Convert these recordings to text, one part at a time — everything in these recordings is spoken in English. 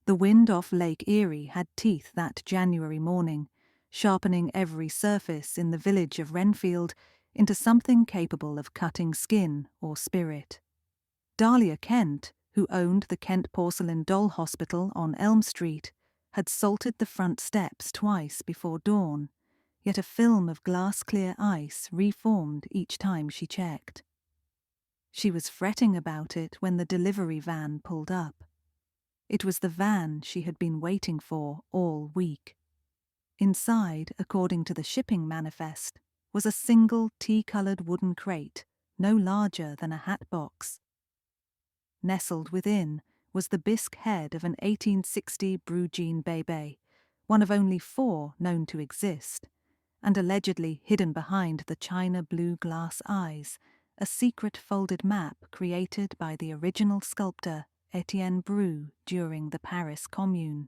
The wind off Lake Erie had teeth that January morning, sharpening every surface in the village of Renfield into something capable of cutting skin or spirit. Dahlia Kent, who owned the Kent Porcelain Doll Hospital on Elm Street, had salted the front steps twice before dawn, yet a film of glass-clear ice reformed each time she checked. She was fretting about it when the delivery van pulled up. It was the van she had been waiting for all week. Inside, according to the shipping manifest, was a single tea-coloured wooden crate, no larger than a hat box. Nestled within was the bisque head of an 1860 Brugine Bebe, one of only 4 known to exist, and allegedly hidden behind the china blue glass eyes, a secret folded map created by the original sculptor Etienne Bru during the Paris Commune.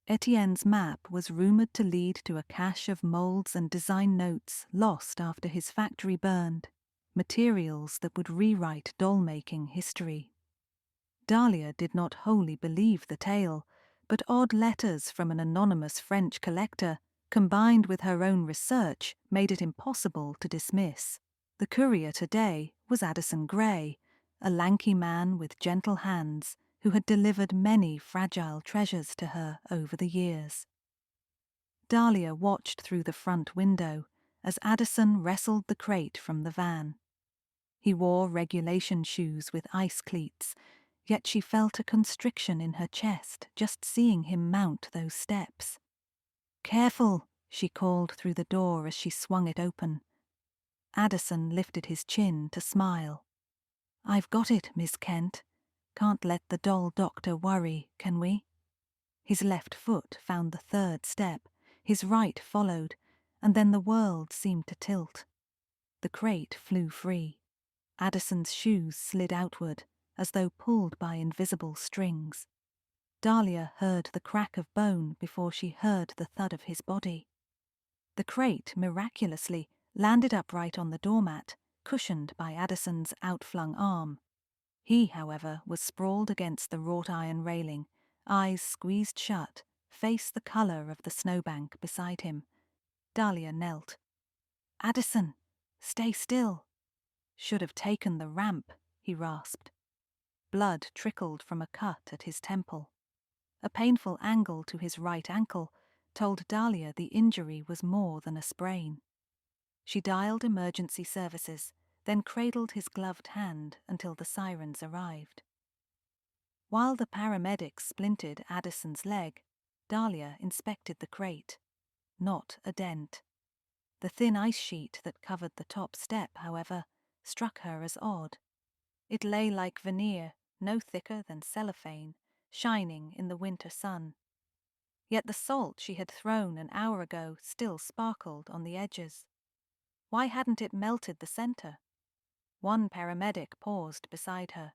Etienne's map was rumoured to lead to a cache of moulds and design notes lost after his factory burned, materials that would rewrite doll-making history. Dahlia did not wholly believe the tale, but odd letters from an anonymous French collector, combined with her own research, made it impossible to dismiss. The courier today was Addison Gray, a lanky man with gentle hands who had delivered many fragile treasures to her over the years. Dahlia watched through the front window as Addison wrestled the crate from the van. He wore regulation shoes with ice cleats, yet she felt a constriction in her chest just seeing him mount those steps. "Careful," she called through the door as she swung it open. Addison lifted his chin to smile. "I've got it, Miss Kent. Can't let the doll doctor worry, can we?" His left foot found the 3rd step, his right followed, and then the world seemed to tilt. The crate flew free. Addison's shoes slid outward, as though pulled by invisible strings. Dahlia heard the crack of bone before she heard the thud of his body. The crate, miraculously, landed upright on the doormat, cushioned by Addison's outflung arm. He, however, was sprawled against the wrought-iron railing, eyes squeezed shut, face the colour of the snowbank beside him. Dahlia knelt. "Addison, stay still." "Should have taken the ramp," he rasped. Blood trickled from a cut at his temple. A painful angle to his right ankle told Dahlia the injury was more than a sprain. She dialed emergency services, then cradled his gloved hand until the sirens arrived. While the paramedics splinted Addison's leg, Dahlia inspected the crate. Not a dent. The thin ice sheet that covered the top step, however, struck her as odd. It lay like veneer, no thicker than cellophane, shining in the winter sun. Yet the salt she had thrown an hour ago still sparkled on the edges. Why hadn't it melted the center? One paramedic paused beside her.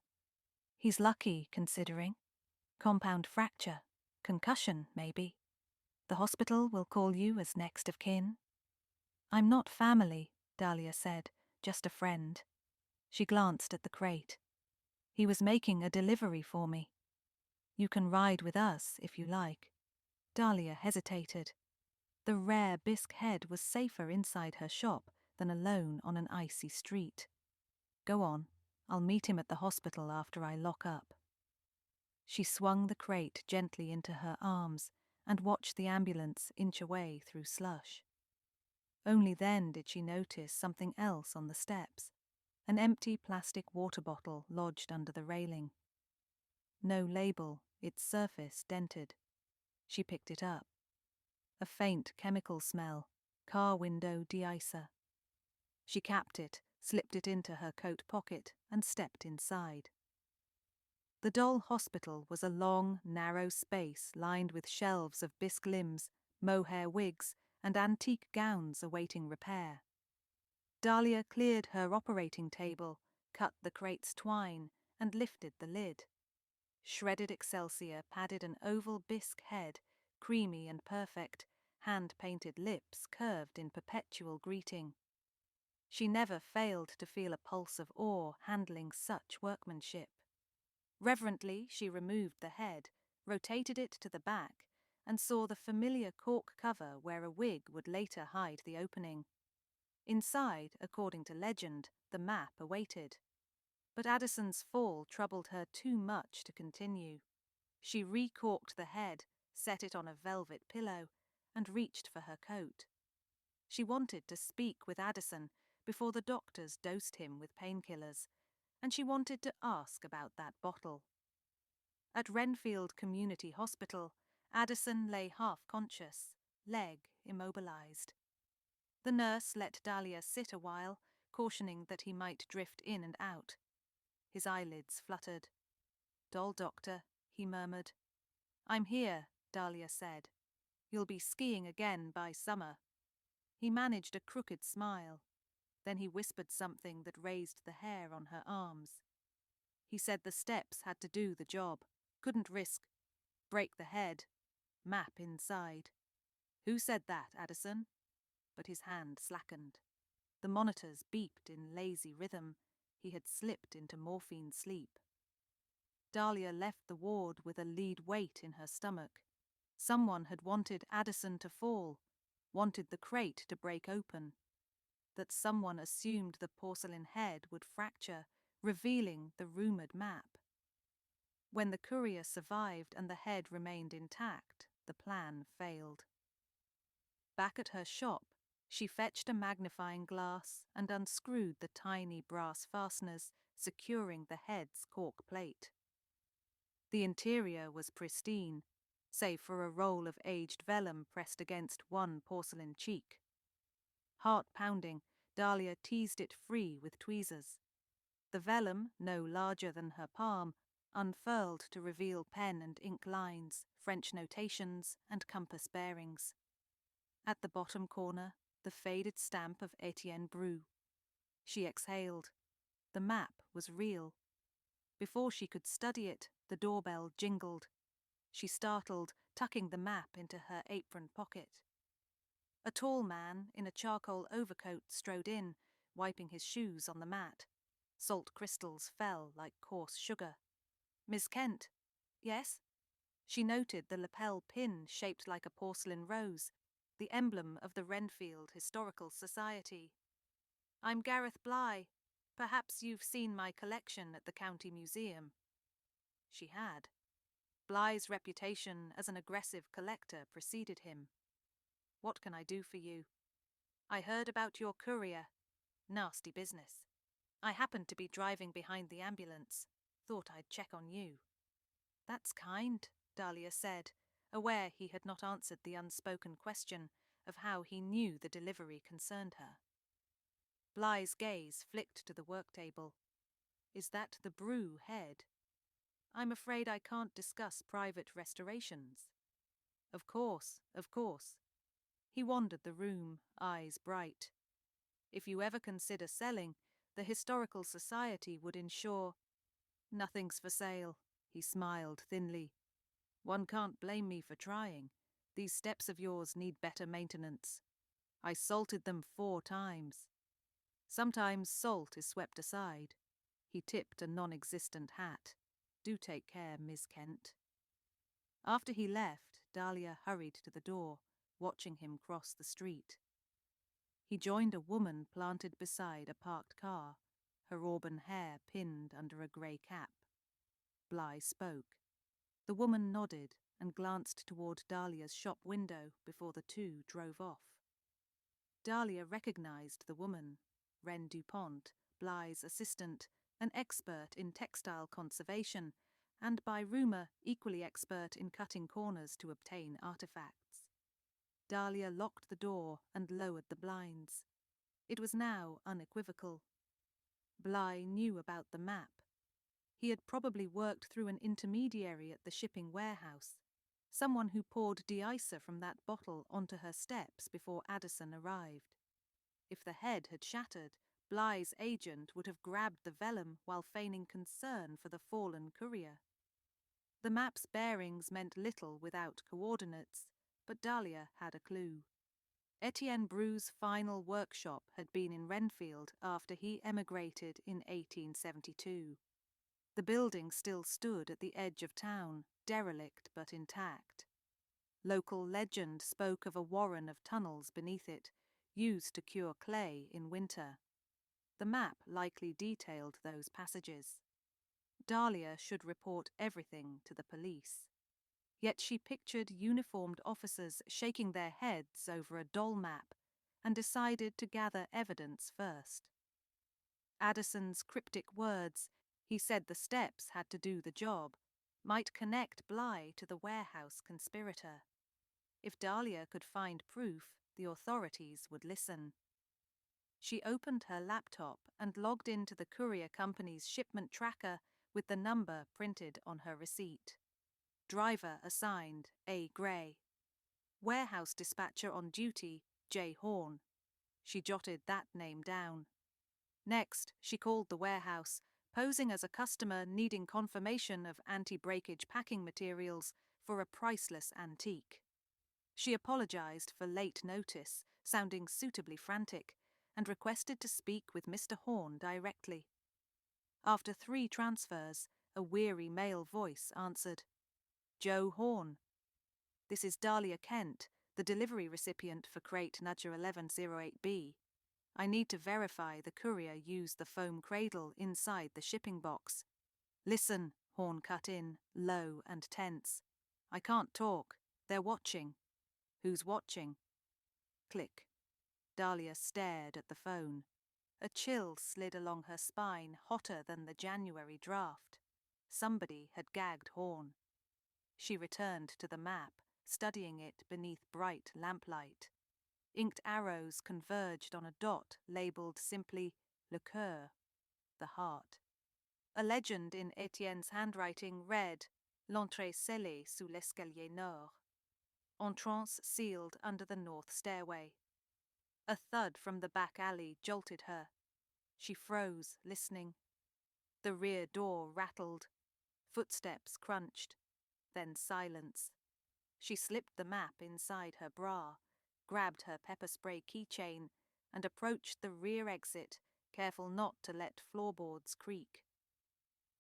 "He's lucky, considering. Compound fracture. Concussion, maybe. The hospital will call you as next of kin." "I'm not family," Dahlia said, "just a friend." She glanced at the crate. "He was making a delivery for me. You can ride with us if you like." Dahlia hesitated. The rare bisque head was safer inside her shop than alone on an icy street. "Go on. I'll meet him at the hospital after I lock up." She swung the crate gently into her arms and watched the ambulance inch away through slush. Only then did she notice something else on the steps, an empty plastic water bottle lodged under the railing. No label, its surface dented. She picked it up. A faint chemical smell, car window de-icer. She capped it, slipped it into her coat pocket, and stepped inside. The doll hospital was a long, narrow space lined with shelves of bisque limbs, mohair wigs, and antique gowns awaiting repair. Dahlia cleared her operating table, cut the crate's twine, and lifted the lid. Shredded excelsior padded an oval bisque head, creamy and perfect, hand-painted lips curved in perpetual greeting. She never failed to feel a pulse of awe handling such workmanship. Reverently she removed the head, rotated it to the back, and saw the familiar cork cover where a wig would later hide the opening. Inside, according to legend, the map awaited. But Addison's fall troubled her too much to continue. She recorked the head, set it on a velvet pillow, and reached for her coat. She wanted to speak with Addison before the doctors dosed him with painkillers, and she wanted to ask about that bottle. At Renfield Community Hospital, Addison lay half-conscious, leg immobilized. The nurse let Dahlia sit a while, cautioning that he might drift in and out. His eyelids fluttered. "Doll doctor," he murmured. "I'm here," Dahlia said. "You'll be skiing again by summer." He managed a crooked smile. Then he whispered something that raised the hair on her arms. He said the steps had to do the job. Couldn't risk. Break the head. Map inside. "Who said that, Addison?" But his hand slackened. The monitors beeped in lazy rhythm. He had slipped into morphine sleep. Dahlia left the ward with a lead weight in her stomach. Someone had wanted Addison to fall, wanted the crate to break open. That someone assumed the porcelain head would fracture, revealing the rumoured map. When the courier survived and the head remained intact, the plan failed. Back at her shop, she fetched a magnifying glass and unscrewed the tiny brass fasteners securing the head's cork plate. The interior was pristine, save for a roll of aged vellum pressed against one porcelain cheek. Heart-pounding, Dahlia teased it free with tweezers. The vellum, no larger than her palm, unfurled to reveal pen and ink lines, French notations, and compass bearings. At the bottom corner, the faded stamp of Etienne Bru. She exhaled. The map was real. Before she could study it, the doorbell jingled. She startled, tucking the map into her apron pocket. A tall man in a charcoal overcoat strode in, wiping his shoes on the mat. Salt crystals fell like coarse sugar. "Miss Kent?" "Yes?" She noted the lapel pin shaped like a porcelain rose, the emblem of the Renfield Historical Society. "I'm Gareth Bligh. Perhaps you've seen my collection at the County Museum." She had. Bligh's reputation as an aggressive collector preceded him. "What can I do for you?" "I heard about your courier. Nasty business. I happened to be driving behind the ambulance. Thought I'd check on you." "That's kind," Dahlia said, aware he had not answered the unspoken question of how he knew the delivery concerned her. Bligh's gaze flicked to the work table. "Is that the Bru head?" "I'm afraid I can't discuss private restorations." Of course, of course." He wandered the room, eyes bright. "If you ever consider selling, the Historical Society would ensure—" "Nothing's for sale," he smiled thinly. "One can't blame me for trying. These steps of yours need better maintenance. I salted them 4 times. Sometimes salt is swept aside." He tipped a non-existent hat. "Do take care, Miss Kent." After he left, Dahlia hurried to the door, watching him cross the street. He joined a woman planted beside a parked car, her auburn hair pinned under a grey cap. Bligh spoke. The woman nodded and glanced toward Dahlia's shop window before the two drove off. Dahlia recognized the woman, Wren DuPont, Bligh's assistant, an expert in textile conservation, and by rumour equally expert in cutting corners to obtain artefacts. Dahlia locked the door and lowered the blinds. It was now unequivocal. Bligh knew about the map. He had probably worked through an intermediary at the shipping warehouse, someone who poured de-icer from that bottle onto her steps before Addison arrived. If the head had shattered, Bligh's agent would have grabbed the vellum while feigning concern for the fallen courier. The map's bearings meant little without coordinates, but Dahlia had a clue. Etienne Bru's final workshop had been in Renfield after he emigrated in 1872. The building still stood at the edge of town, derelict but intact. Local legend spoke of a warren of tunnels beneath it, used to cure clay in winter. The map likely detailed those passages. Dahlia should report everything to the police. Yet she pictured uniformed officers shaking their heads over a doll map and decided to gather evidence first. Addison's cryptic words, he said the steps had to do the job, might connect Bly to the warehouse conspirator. If Dahlia could find proof, the authorities would listen. She opened her laptop and logged into the courier company's shipment tracker with the number printed on her receipt. Driver assigned, A. Gray. Warehouse dispatcher on duty, J. Horn. She jotted that name down. Next, she called the warehouse, posing as a customer needing confirmation of anti-breakage packing materials for a priceless antique. She apologized for late notice, sounding suitably frantic, and requested to speak with Mr. Horn directly. After 3 transfers, a weary male voice answered, "Joe Horn. This is Dahlia Kent, the delivery recipient for crate Nadja 1108B. I need to verify the courier used the foam cradle inside the shipping box." "Listen," Horn cut in, low and tense. "I can't talk. They're watching." "Who's watching?" Click. Dahlia stared at the phone. A chill slid along her spine, hotter than the January draft. Somebody had gagged Horn. She returned to the map, studying it beneath bright lamplight. Inked arrows converged on a dot labelled simply Le Coeur, the heart. A legend in Etienne's handwriting read, "L'entrée scellée sous l'escalier nord." Entrance sealed under the north stairway. A thud from the back alley jolted her. She froze, listening. The rear door rattled. Footsteps crunched. Then silence. She slipped the map inside her bra, grabbed her pepper spray keychain, and approached the rear exit, careful not to let floorboards creak.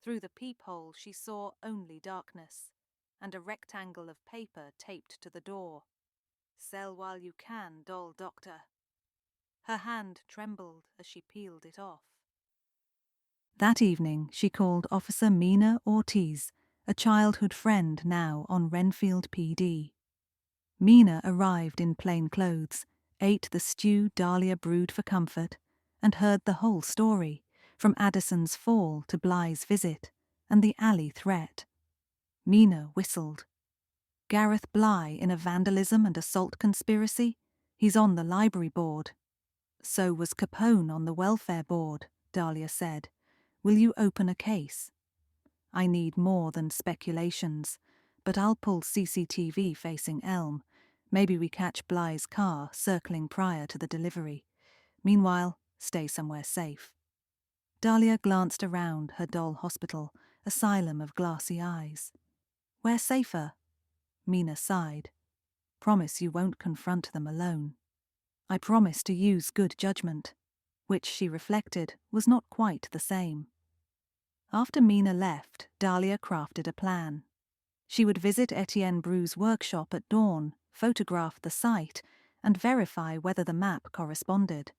Through the peephole she saw only darkness, and a rectangle of paper taped to the door. "Sell while you can, doll doctor." Her hand trembled as she peeled it off. That evening she called Officer Mina Ortiz, a childhood friend now on Renfield PD. Mina arrived in plain clothes, ate the stew Dahlia brewed for comfort, and heard the whole story, from Addison's fall to Bly's visit, and the alley threat. Mina whistled. "Gareth Bly in a vandalism and assault conspiracy? He's on the library board." "So was Capone on the welfare board," Dahlia said. "Will you open a case?" "I need more than speculations, but I'll pull CCTV facing Elm. Maybe we catch Bly's car circling prior to the delivery. Meanwhile, stay somewhere safe." Dahlia glanced around her doll hospital, asylum of glassy eyes. "Where safer?" Mina sighed. "Promise you won't confront them alone." "I promise to use good judgment," which she reflected was not quite the same. After Mina left, Dahlia crafted a plan. She would visit Etienne Bru's workshop at dawn, photograph the site, and verify whether the map corresponded.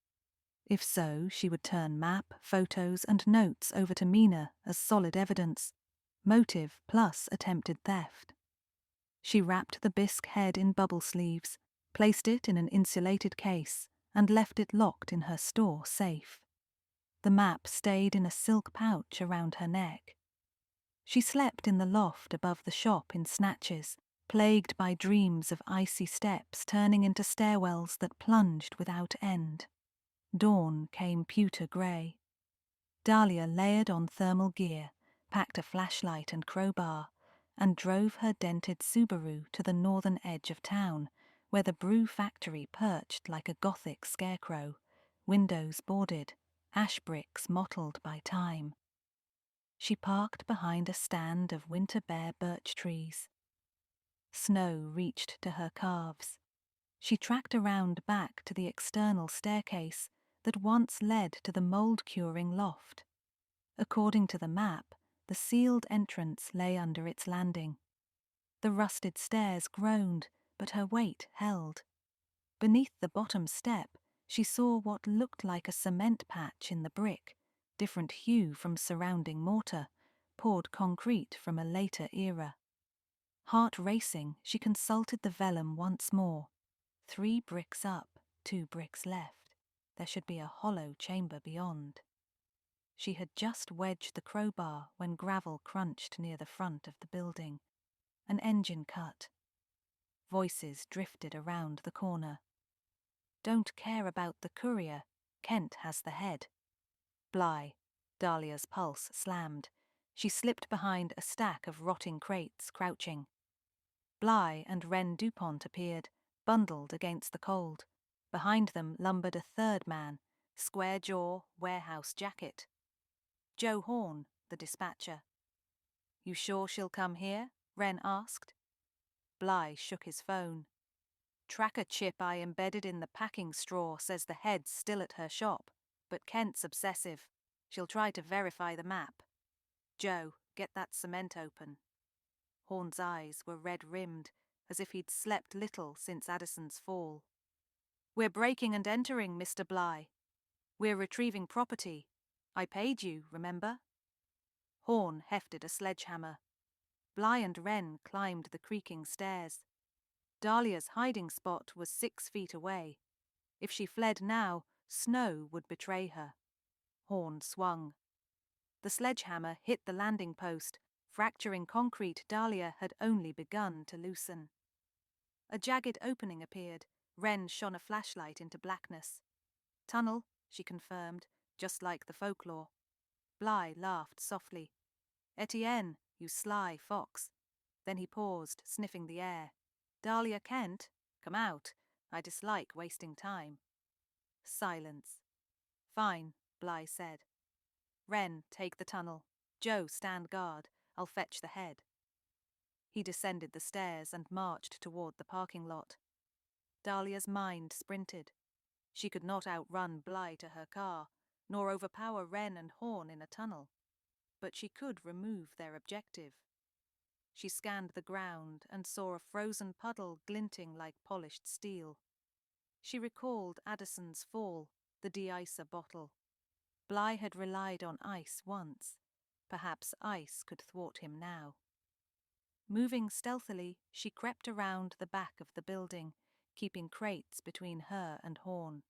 If so, she would turn map, photos, and notes over to Mina as solid evidence. Motive plus attempted theft. She wrapped the bisque head in bubble sleeves, placed it in an insulated case, and left it locked in her store safe. The map stayed in a silk pouch around her neck. She slept in the loft above the shop in snatches, plagued by dreams of icy steps turning into stairwells that plunged without end. Dawn came pewter grey. Dahlia layered on thermal gear, packed a flashlight and crowbar, and drove her dented Subaru to the northern edge of town, where the brew factory perched like a Gothic scarecrow, windows boarded, ash bricks mottled by time. She parked behind a stand of winter-bare birch trees. Snow reached to her calves. She tracked around back to the external staircase that once led to the mold-curing loft. According to the map, The sealed entrance lay under its landing. The rusted stairs groaned, but her weight held. Beneath the bottom step, she saw what looked like a cement patch in the brick, different hue from surrounding mortar, poured concrete from a later era. Heart racing, she consulted the vellum once more. 3 bricks up, 2 bricks left. There should be a hollow chamber beyond. She had just wedged the crowbar when gravel crunched near the front of the building. An engine cut. Voices drifted around the corner. Don't care about the courier. Kent has the head. Bly. Dahlia's pulse slammed. She slipped behind a stack of rotting crates, crouching. Bly and Wren Dupont appeared, bundled against the cold. Behind them lumbered a third man, square jaw, warehouse jacket. Joe Horn, the dispatcher. You sure she'll come here? Wren asked. Bly shook his phone. Tracker chip I embedded in the packing straw says the head's still at her shop, but Kent's obsessive. She'll try to verify the map. Joe, get that cement open. Horn's eyes were red-rimmed, as if he'd slept little since Addison's fall. We're breaking and entering, Mr. Bly. We're retrieving property. I paid you, remember? Horn hefted a sledgehammer. Bly and Wren climbed the creaking stairs. Dahlia's hiding spot was 6 feet away. If she fled now, snow would betray her. Horn swung. The sledgehammer hit the landing post, fracturing concrete Dahlia had only begun to loosen. A jagged opening appeared. Wren shone a flashlight into blackness. Tunnel, she confirmed, just like the folklore. Bly laughed softly. Etienne, you sly fox. Then he paused, sniffing the air. Dahlia Kent, come out. I dislike wasting time. Silence. Fine, Bly said. Wren, take the tunnel. Joe, stand guard. I'll fetch the head. He descended the stairs and marched toward the parking lot. Dahlia's mind sprinted. She could not outrun Bly to her car, nor overpower Wren and Horn in a tunnel. But she could remove their objective. She scanned the ground and saw a frozen puddle glinting like polished steel. She recalled Addison's fall, the de-icer bottle. Bly had relied on ice once. Perhaps ice could thwart him now. Moving stealthily, she crept around the back of the building, keeping crates between her and Horn.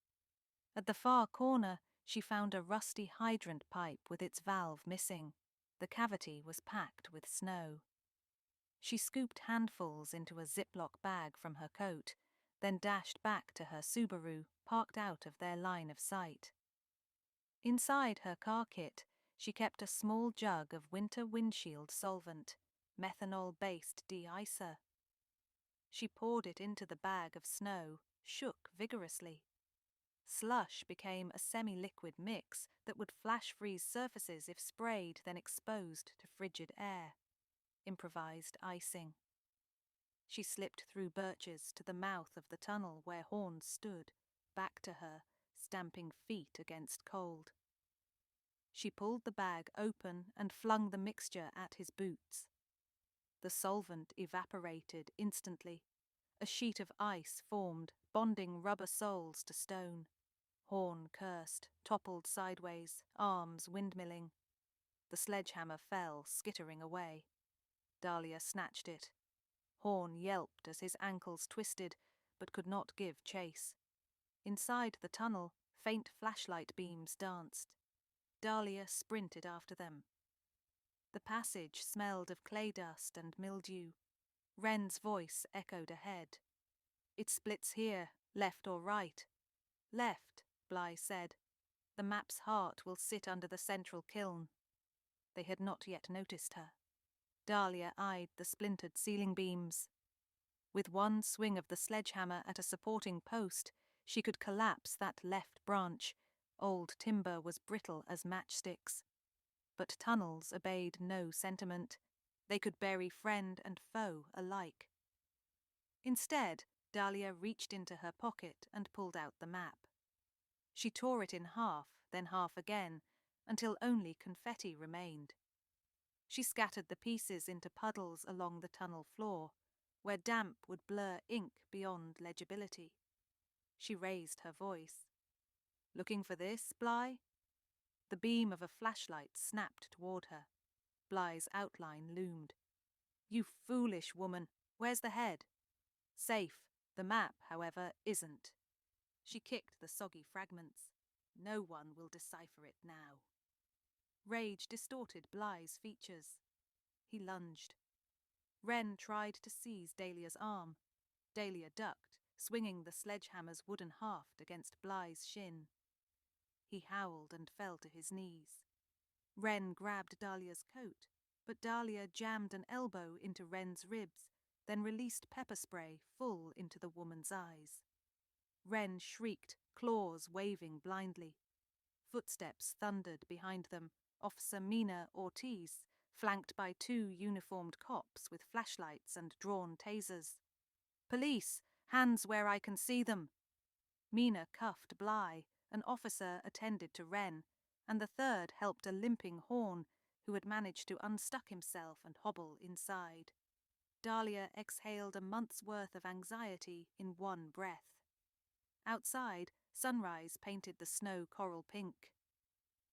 At the far corner, she found a rusty hydrant pipe with its valve missing. The cavity was packed with snow. She scooped handfuls into a Ziploc bag from her coat, then dashed back to her Subaru, parked out of their line of sight. Inside her car kit, she kept a small jug of winter windshield solvent, methanol-based de-icer. She poured it into the bag of snow, shook vigorously. Slush became a semi-liquid mix that would flash-freeze surfaces if sprayed, then exposed to frigid air. Improvised icing. She slipped through birches to the mouth of the tunnel where Horn stood, back to her, stamping feet against cold. She pulled the bag open and flung the mixture at his boots. The solvent evaporated instantly. A sheet of ice formed, bonding rubber soles to stone. Horn cursed, toppled sideways, arms windmilling. The sledgehammer fell, skittering away. Dahlia snatched it. Horn yelped as his ankles twisted, but could not give chase. Inside the tunnel, faint flashlight beams danced. Dahlia sprinted after them. The passage smelled of clay dust and mildew. Wren's voice echoed ahead. It splits here, left or right. Left, Bly said. The map's heart will sit under the central kiln. They had not yet noticed her. Dahlia eyed the splintered ceiling beams. With one swing of the sledgehammer at a supporting post, she could collapse that left branch. Old timber was brittle as matchsticks. But tunnels obeyed no sentiment. They could bury friend and foe alike. Instead, Dahlia reached into her pocket and pulled out the map. She tore it in half, then half again, until only confetti remained. She scattered the pieces into puddles along the tunnel floor, where damp would blur ink beyond legibility. She raised her voice. "Looking for this, Bly?" The beam of a flashlight snapped toward her. Bly's outline loomed. "You foolish woman! Where's the head?" "Safe. The map, however, isn't." She kicked the soggy fragments. "No one will decipher it now." Rage distorted Bly's features. He lunged. Wren tried to seize Dahlia's arm. Dahlia ducked, swinging the sledgehammer's wooden haft against Bly's shin. He howled and fell to his knees. Wren grabbed Dahlia's coat, but Dahlia jammed an elbow into Wren's ribs, then released pepper spray full into the woman's eyes. Wren shrieked, claws waving blindly. Footsteps thundered behind them. Officer Mina Ortiz, flanked by 2 uniformed cops with flashlights and drawn tasers. "Police! Hands where I can see them!" Mina cuffed Bly, an officer attended to Wren, and the third helped a limping Horn, who had managed to unstuck himself and hobble inside. Dahlia exhaled a month's worth of anxiety in one breath. Outside, sunrise painted the snow coral pink.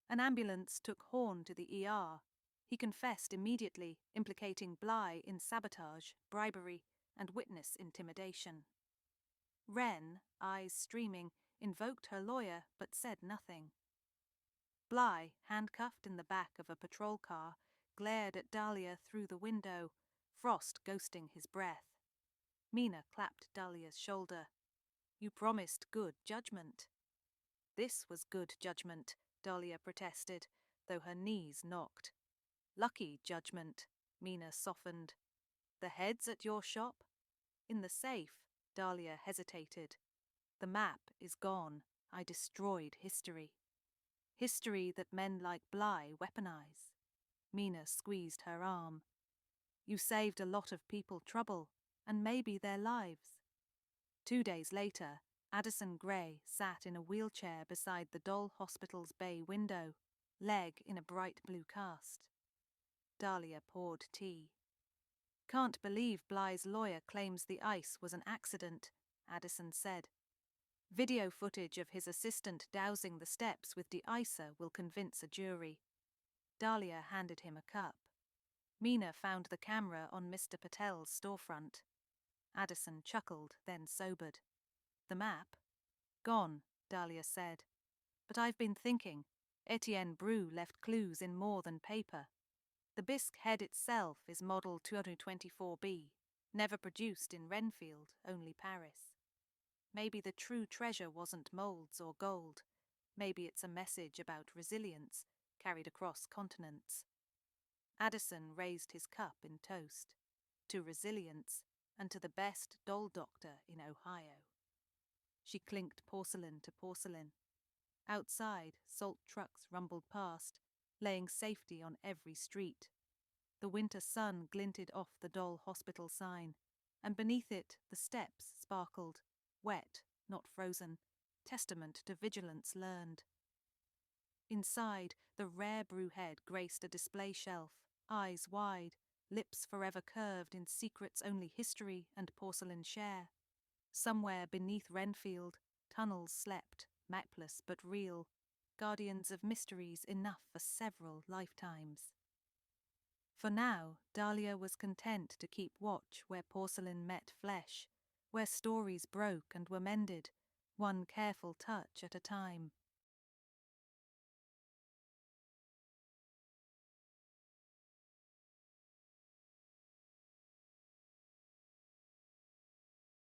An ambulance took Horn to the ER. He confessed immediately, implicating Bly in sabotage, bribery, and witness intimidation. Wren, eyes streaming, invoked her lawyer but said nothing. Bly, handcuffed in the back of a patrol car, glared at Dahlia through the window, frost ghosting his breath. Mina clapped Dahlia's shoulder. "You promised good judgment." "This was good judgment," Dahlia protested, though her knees knocked. "Lucky judgment," Mina softened. "The head's at your shop?" "In the safe," Dahlia hesitated. "The map is gone. I destroyed history. History that men like Bly weaponize." Mina squeezed her arm. "You saved a lot of people trouble, and maybe their lives." 2 days later, Addison Gray sat in a wheelchair beside the Dole Hospital's bay window, leg in a bright blue cast. Dahlia poured tea. "Can't believe Bly's lawyer claims the ice was an accident," Addison said. "Video footage of his assistant dousing the steps with de-icer will convince a jury." Dahlia handed him a cup. Mina found the camera on Mr. Patel's storefront. Addison chuckled, then sobered. "The map?" "Gone," Dahlia said. "But I've been thinking. Etienne Brou left clues in more than paper. The bisque head itself is model 224B, never produced in Renfield, only Paris. Maybe the true treasure wasn't molds or gold. Maybe it's a message about resilience carried across continents." Addison raised his cup in toast. To resilience, and to the best doll doctor in Ohio. She clinked porcelain to porcelain. Outside, salt trucks rumbled past, laying safety on every street. The winter sun glinted off the Dole Hospital sign, and beneath it the steps sparkled, wet, not frozen, testament to vigilance learned. Inside, the rare brew head graced a display shelf, eyes wide, lips forever curved in secrets only history and porcelain share. Somewhere beneath Renfield, tunnels slept, mapless but real, guardians of mysteries enough for several lifetimes. For now, Dahlia was content to keep watch where porcelain met flesh, where stories broke and were mended, one careful touch at a time.